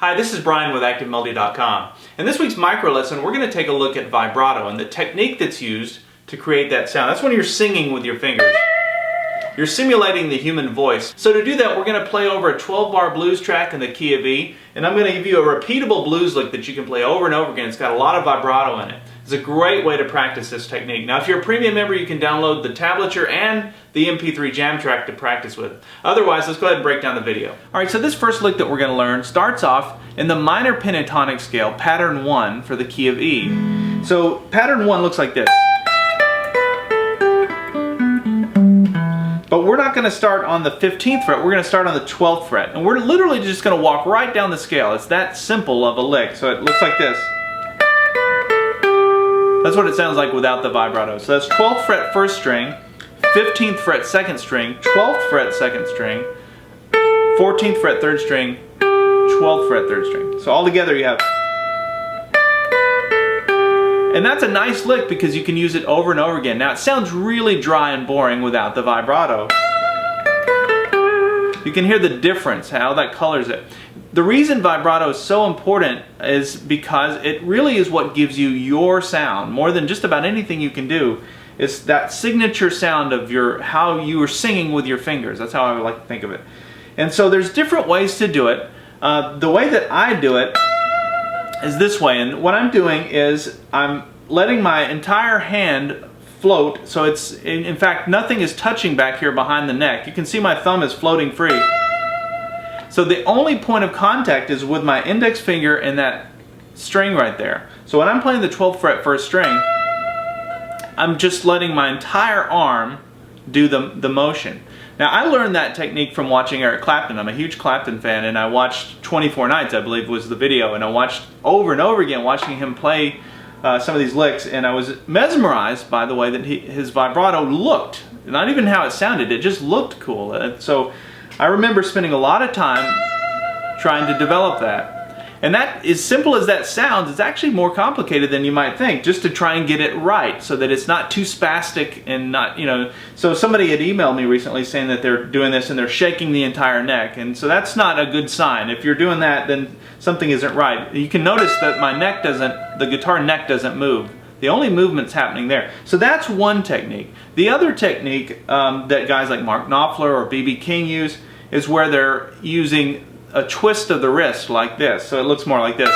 Hi, this is Brian with ActiveMelody.com. In this week's micro lesson, we're going to take a look at vibrato and the technique that's used to create that sound. That's when you're singing with your fingers. You're simulating the human voice. So to do that, we're going to play over a 12-bar blues track in the key of E, and I'm going to give you a repeatable blues lick that you can play over and over again. It's got a lot of vibrato in it. It's a great way to practice this technique. Now, if you're a premium member, you can download the tablature and the MP3 jam track to practice with. Otherwise, let's go ahead and break down the video. All right, so this first lick that we're going to learn starts off in the minor pentatonic scale, pattern 1 for the key of E. So pattern 1 looks like this. But we're not going to start on the 15th fret, we're going to start on the 12th fret. And we're literally just going to walk right down the scale. It's that simple of a lick. So it looks like this. That's what it sounds like without the vibrato. So that's 12th fret first string, 15th fret 2nd string, 12th fret 2nd string, 14th fret 3rd string, 12th fret 3rd string. So all together you have. And that's a nice lick because you can use it over and over again. Now it sounds really dry and boring without the vibrato. You can hear the difference, how that colors it. The reason vibrato is so important is because it really is what gives you your sound. More than just about anything you can do, it's that signature sound of how you are singing with your fingers. That's how I would like to think of it. And so there's different ways to do it. The way that I do it is this way, and what I'm doing is I'm letting my entire hand float, so it's, in fact, nothing is touching back here behind the neck. You can see my thumb is floating free. So the only point of contact is with my index finger and that string right there. So when I'm playing the 12th fret first string, I'm just letting my entire arm do the motion. Now I learned that technique from watching Eric Clapton. I'm a huge Clapton fan, and I watched 24 Nights, I believe was the video, and I watched over and over again watching him play some of these licks, and I was mesmerized by the way that his vibrato looked. Not even how it sounded, it just looked cool. So I remember spending a lot of time trying to develop that. And that, as simple as that sounds, it's actually more complicated than you might think, just to try and get it right so that it's not too spastic and not, So somebody had emailed me recently saying that they're doing this and they're shaking the entire neck, and so that's not a good sign. If you're doing that, then something isn't right. You can notice that the guitar neck doesn't move. The only movement's happening there. So that's one technique. The other technique that guys like Mark Knopfler or B.B. King use is where they're using a twist of the wrist like this. So it looks more like this.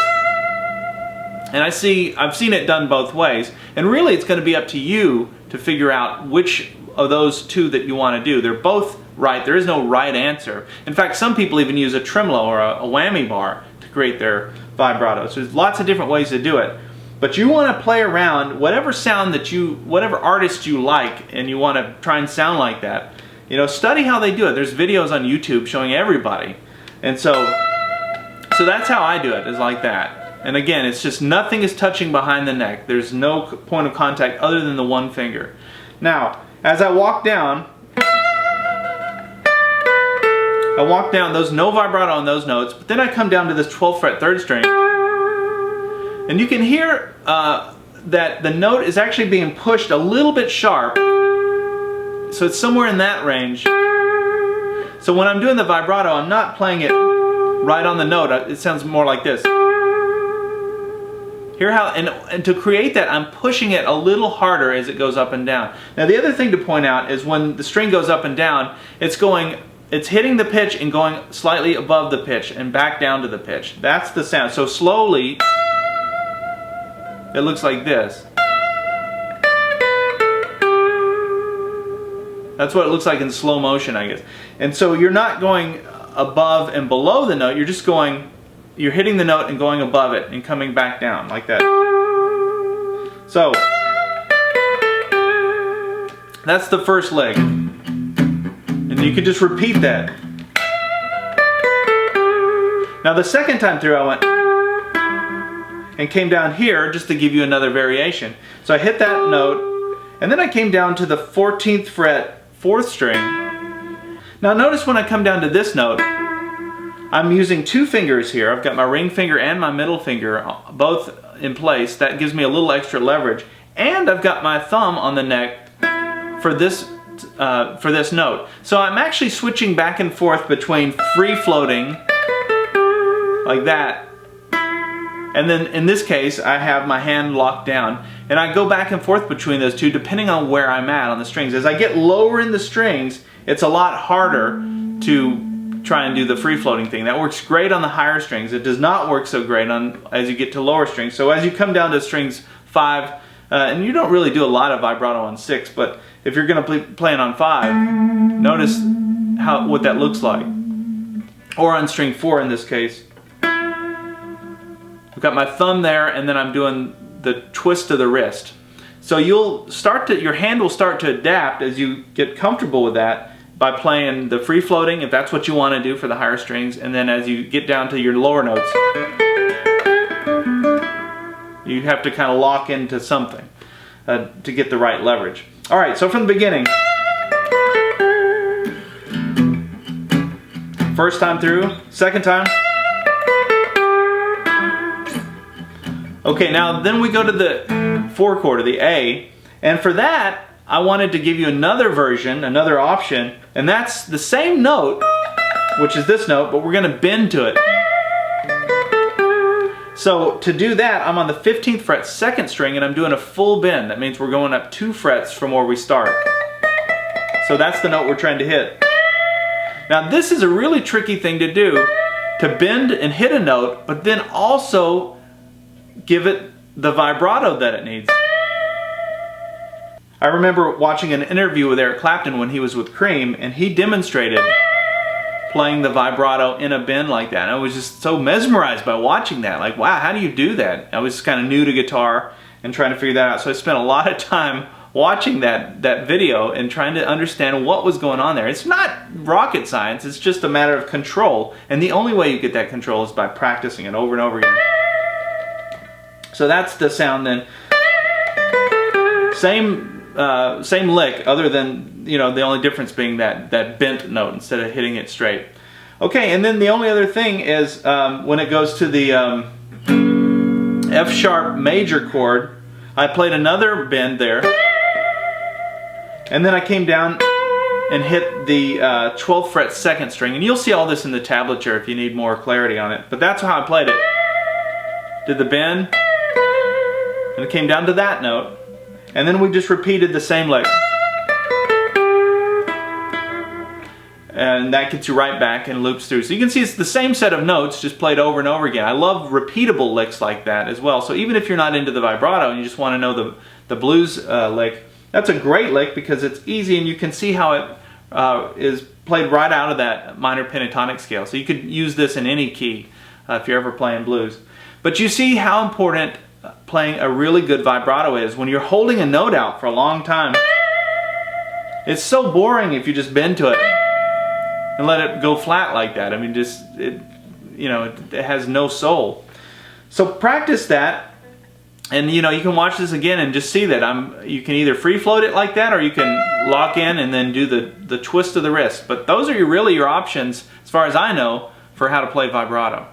And I've seen it done both ways. And really it's going to be up to you to figure out which of those two that you want to do. They're both right. There is no right answer. In fact, some people even use a tremolo or a whammy bar to create their vibrato. So there's lots of different ways to do it. But you want to play around whatever sound whatever artist you like, and you want to try and sound like that. Study how they do it. There's videos on YouTube showing everybody. And so that's how I do it, is like that. And again, it's just nothing is touching behind the neck. There's no point of contact other than the one finger. Now, as I walk down, there's no vibrato on those notes, but then I come down to this 12th fret 3rd string. And you can hear that the note is actually being pushed a little bit sharp. So it's somewhere in that range. So when I'm doing the vibrato, I'm not playing it right on the note. It sounds more like this. Hear how, and to create that, I'm pushing it a little harder as it goes up and down. Now the other thing to point out is when the string goes up and down, it's hitting the pitch and going slightly above the pitch and back down to the pitch. That's the sound. So slowly, it looks like this. That's what it looks like in slow motion, I guess. And so you're not going above and below the note, you're hitting the note and going above it and coming back down like that. So that's the first leg. And you can just repeat that. Now the second time through I went and came down here just to give you another variation. So I hit that note, and then I came down to the 14th fret 4th string. Now notice when I come down to this note, I'm using two fingers here. I've got my ring finger and my middle finger both in place. That gives me a little extra leverage. And I've got my thumb on the neck for this note. So I'm actually switching back and forth between free floating like that. And then in this case, I have my hand locked down, and I go back and forth between those two depending on where I'm at on the strings. As I get lower in the strings, it's a lot harder to try and do the free floating thing. That works great on the higher strings. It does not work so great on as you get to lower strings. So as you come down to strings 5, and you don't really do a lot of vibrato on 6, but if you're going to play it on 5, notice what that looks like. Or on string 4 in this case. I've got my thumb there, and then I'm doing the twist of the wrist. So your hand will start to adapt as you get comfortable with that by playing the free floating, if that's what you want to do for the higher strings, and then as you get down to your lower notes, you have to kind of lock into something to get the right leverage. All right, so from the beginning. First time through, second time. Okay, now then we go to the 4 chord, or the A, and for that I wanted to give you another version, another option, and that's the same note, which is this note, but we're going to bend to it. So to do that, I'm on the 15th fret, 2nd string, and I'm doing a full bend. That means we're going up 2 frets from where we start. So that's the note we're trying to hit. Now this is a really tricky thing to do, to bend and hit a note, but then also give it the vibrato that it needs. I remember watching an interview with Eric Clapton when he was with Cream, and he demonstrated playing the vibrato in a bend like that. And I was just so mesmerized by watching that. Like, wow, how do you do that? I was kind of new to guitar and trying to figure that out. So I spent a lot of time watching that video and trying to understand what was going on there. It's not rocket science, it's just a matter of control. And the only way you get that control is by practicing it over and over again. So that's the sound then. Same lick, other than, the only difference being that bent note instead of hitting it straight. Okay, and then the only other thing is when it goes to the F sharp major chord, I played another bend there, and then I came down and hit the 12th fret 2nd string, and you'll see all this in the tablature if you need more clarity on it, but that's how I played it. Did the bend, and it came down to that note, and then we just repeated the same lick. And that gets you right back and loops through. So you can see it's the same set of notes, just played over and over again. I love repeatable licks like that as well. So even if you're not into the vibrato and you just want to know the blues lick, that's a great lick because it's easy and you can see how it is played right out of that minor pentatonic scale. So you could use this in any key if you're ever playing blues. But you see how important playing a really good vibrato is when you're holding a note out for a long time. It's so boring if you just bend to it and let it go flat like that. I mean, it has no soul. So practice that, and you can watch this again and just see that you can either free float it like that, or you can lock in and then do the twist of the wrist. But those are really your options, as far as I know, for how to play vibrato.